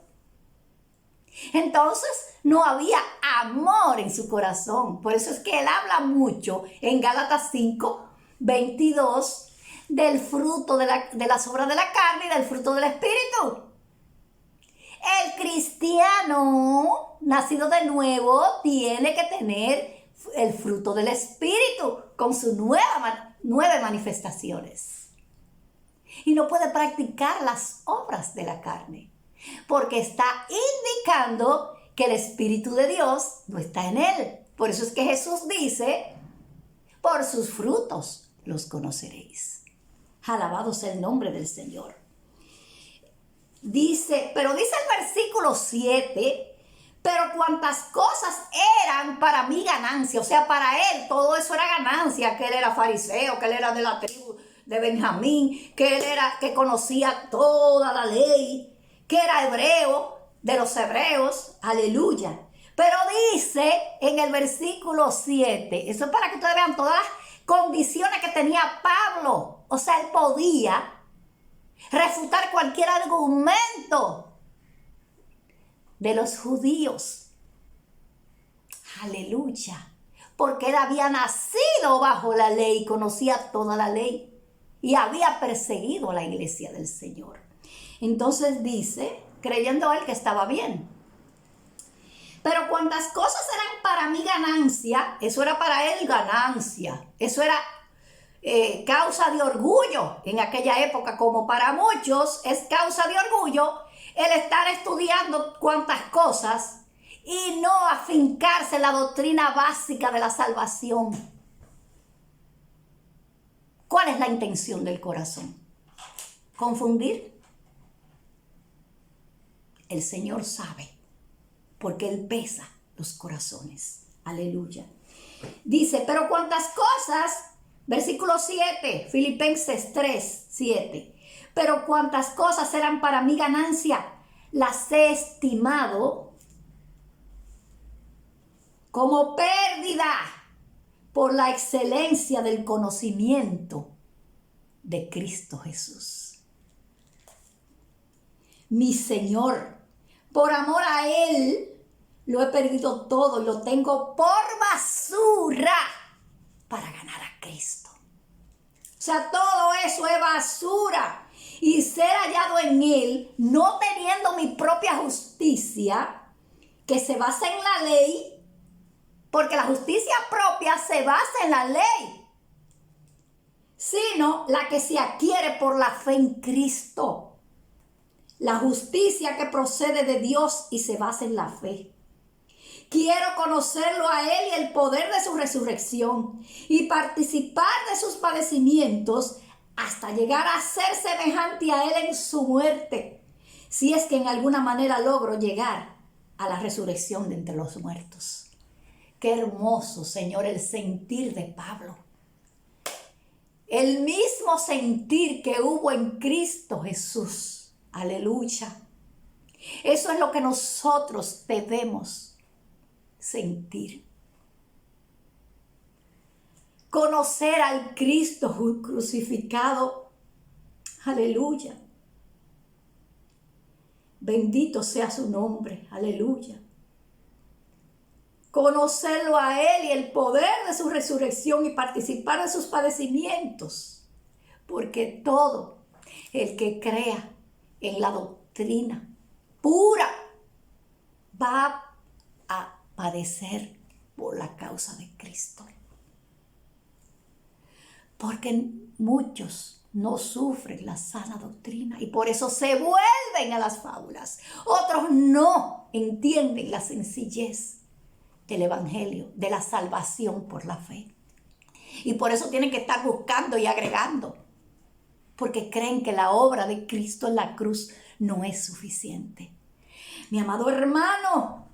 [SPEAKER 1] Entonces no había amor en su corazón. Por eso es que él habla mucho en Gálatas 5:22 del fruto de las obras de la carne y del fruto del Espíritu. El cristiano nacido de nuevo tiene que tener el fruto del Espíritu con sus nueve manifestaciones. Y no puede practicar las obras de la carne, porque está indicando que el Espíritu de Dios no está en él. Por eso es que Jesús dice, por sus frutos los conoceréis. Alabado sea el nombre del Señor. Dice el versículo 7, pero cuantas cosas eran para mi ganancia, o sea, para él todo eso era ganancia, que él era fariseo, que él era de la tribu de Benjamín, que conocía toda la ley, que era hebreo, de los hebreos, aleluya. Pero dice en el versículo 7, eso es para que ustedes vean todas las condiciones que tenía Pablo, o sea, él podía refutar cualquier argumento de los judíos. Aleluya. Porque él había nacido bajo la ley, conocía toda la ley y había perseguido a la iglesia del Señor. Entonces dice, creyendo él que estaba bien. Pero cuantas cosas eran para mí ganancia, eso era para él ganancia. Eso era causa de orgullo en aquella época, como para muchos es causa de orgullo el estar estudiando cuantas cosas y no afincarse en la doctrina básica de la salvación. ¿Cuál es la intención del corazón? ¿Confundir? El Señor sabe, porque Él pesa los corazones. Aleluya. Dice, pero cuantas cosas, versículo 7, Filipenses 3:7. Pero cuantas cosas eran para mi ganancia, las he estimado como pérdida por la excelencia del conocimiento de Cristo Jesús, mi Señor. Por amor a Él lo he perdido todo y lo tengo por basura para ganar a Cristo. O sea, todo eso es basura. Y ser hallado en Él, no teniendo mi propia justicia, que se basa en la ley, porque la justicia propia se basa en la ley, sino la que se adquiere por la fe en Cristo. La justicia que procede de Dios y se basa en la fe. Quiero conocerlo a Él y el poder de su resurrección y participar de sus padecimientos hasta llegar a ser semejante a Él en su muerte, si es que en alguna manera logro llegar a la resurrección de entre los muertos. Qué hermoso, Señor, el sentir de Pablo. El mismo sentir que hubo en Cristo Jesús. Aleluya. Eso es lo que nosotros debemos sentir. Conocer al Cristo crucificado. Aleluya. Bendito sea su nombre. Aleluya. Conocerlo a Él y el poder de su resurrección y participar de sus padecimientos. Porque todo el que crea en la doctrina pura va a padecer por la causa de Cristo. Porque muchos no sufren la sana doctrina y por eso se vuelven a las fábulas. Otros no entienden la sencillez del evangelio, de la salvación por la fe. Y por eso tienen que estar buscando y agregando, porque creen que la obra de Cristo en la cruz no es suficiente. Mi amado hermano,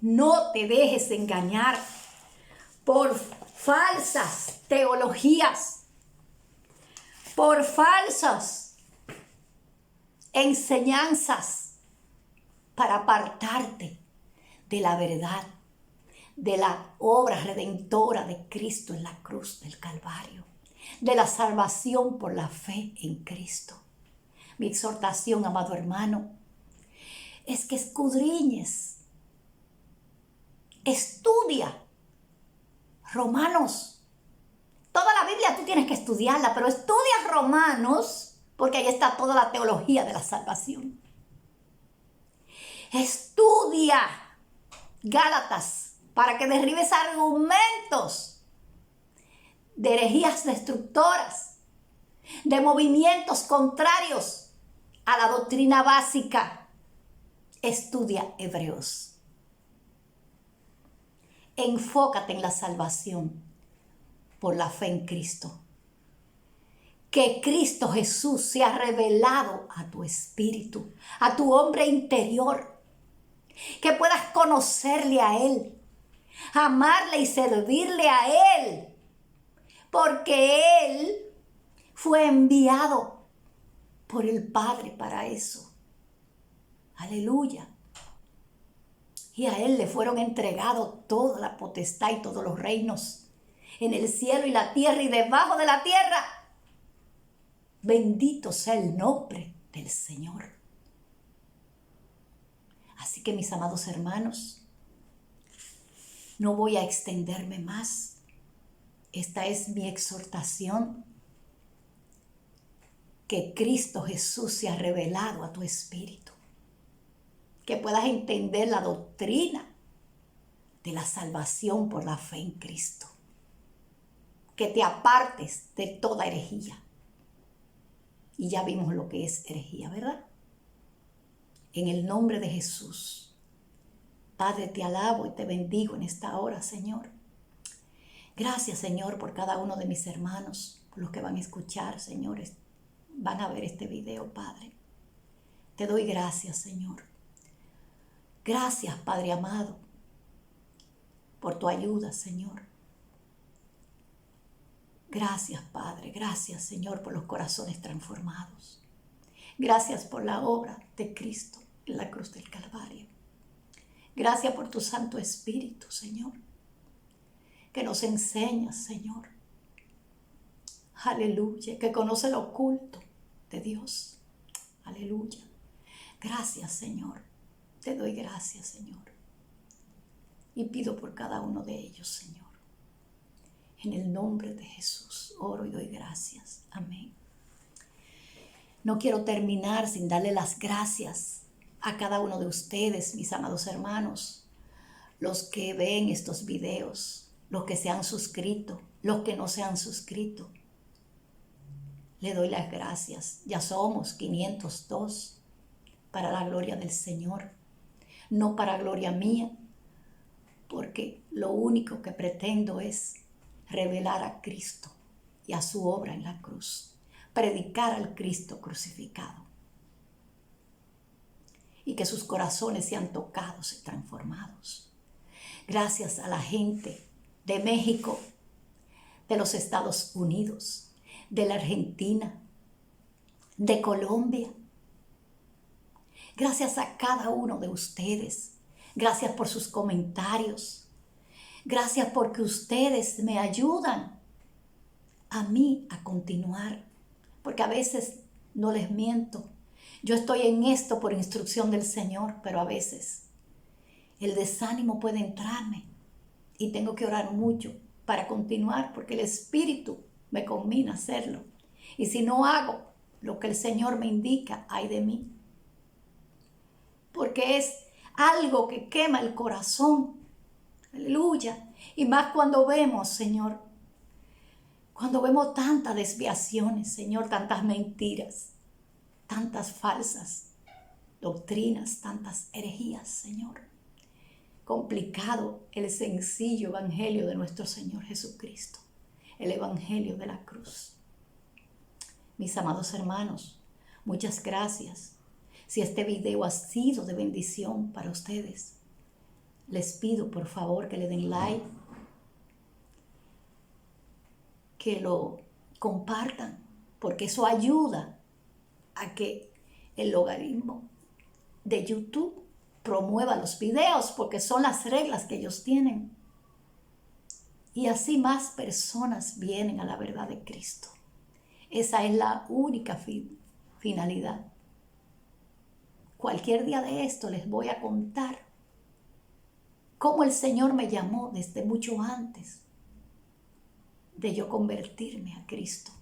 [SPEAKER 1] no te dejes engañar por falsas teologías, por falsas enseñanzas para apartarte de la verdad, de la obra redentora de Cristo en la cruz del Calvario, de la salvación por la fe en Cristo. Mi exhortación, amado hermano, es que escudriñes Estudia Romanos. Toda la Biblia tú tienes que estudiarla, pero estudia Romanos porque ahí está toda la teología de la salvación. Estudia Gálatas para que derribes argumentos de herejías destructoras, de movimientos contrarios a la doctrina básica. Estudia Hebreos. Enfócate en la salvación por la fe en Cristo. Que Cristo Jesús se ha revelado a tu espíritu, a tu hombre interior. Que puedas conocerle a Él, amarle y servirle a Él. Porque Él fue enviado por el Padre para eso. Aleluya. Y a Él le fueron entregados toda la potestad y todos los reinos en el cielo y la tierra y debajo de la tierra. Bendito sea el nombre del Señor. Así que mis amados hermanos, no voy a extenderme más. Esta es mi exhortación. Que Cristo Jesús se ha revelado a tu espíritu. Que puedas entender la doctrina de la salvación por la fe en Cristo. Que te apartes de toda herejía. Y ya vimos lo que es herejía, ¿verdad? En el nombre de Jesús. Padre, te alabo y te bendigo en esta hora, Señor. Gracias, Señor, por cada uno de mis hermanos, por los que van a escuchar, señores, van a ver este video, Padre. Te doy gracias, Señor. Gracias, Padre amado, por tu ayuda, Señor. Gracias, Padre. Gracias, Señor, por los corazones transformados. Gracias por la obra de Cristo en la cruz del Calvario. Gracias por tu Santo Espíritu, Señor, que nos enseña, Señor. Aleluya, que conoce lo oculto de Dios. Aleluya. Gracias, Señor. Te doy gracias, Señor. Y pido por cada uno de ellos, Señor. En el nombre de Jesús oro y doy gracias. Amén. No quiero terminar sin darle las gracias a cada uno de ustedes, mis amados hermanos, los que ven estos videos, los que se han suscrito, los que no se han suscrito. Le doy las gracias. Ya somos 502 para la gloria del Señor, no para gloria mía, porque lo único que pretendo es revelar a Cristo y a su obra en la cruz, predicar al Cristo crucificado y que sus corazones sean tocados y transformados. Gracias a la gente de México, de los Estados Unidos, de la Argentina, de Colombia. Gracias a cada uno de ustedes. Gracias por sus comentarios. Gracias porque ustedes me ayudan a mí a continuar. Porque a veces, no les miento, yo estoy en esto por instrucción del Señor, pero a veces el desánimo puede entrarme y tengo que orar mucho para continuar porque el Espíritu me conmina a hacerlo. Y si no hago lo que el Señor me indica, ay de mí. Porque es algo que quema el corazón. Aleluya. Y más cuando vemos, Señor, cuando vemos tantas desviaciones, Señor, tantas mentiras, tantas falsas doctrinas, tantas herejías, Señor. Complicado el sencillo evangelio de nuestro Señor Jesucristo, el evangelio de la cruz. Mis amados hermanos, muchas gracias. Si este video ha sido de bendición para ustedes, les pido por favor que le den like, que lo compartan, porque eso ayuda a que el logaritmo de YouTube promueva los videos, porque son las reglas que ellos tienen. Y así más personas vienen a la verdad de Cristo. Esa es la única finalidad. Cualquier día de esto les voy a contar cómo el Señor me llamó desde mucho antes de yo convertirme a Cristo,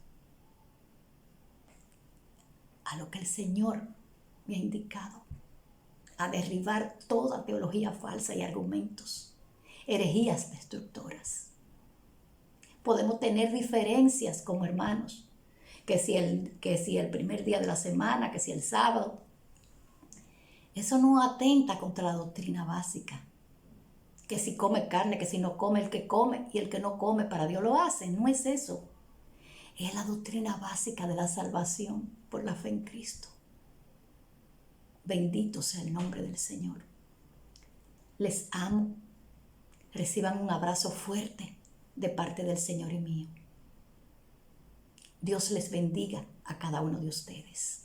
[SPEAKER 1] a lo que el Señor me ha indicado, a derribar toda teología falsa y argumentos, herejías destructoras. Podemos tener diferencias como hermanos, que si el primer día de la semana, que si el sábado. Eso no atenta contra la doctrina básica. Que si come carne, que si no come, el que come y el que no come, para Dios lo hace. No es eso. Es la doctrina básica de la salvación por la fe en Cristo. Bendito sea el nombre del Señor. Les amo. Reciban un abrazo fuerte de parte del Señor y mío. Dios les bendiga a cada uno de ustedes.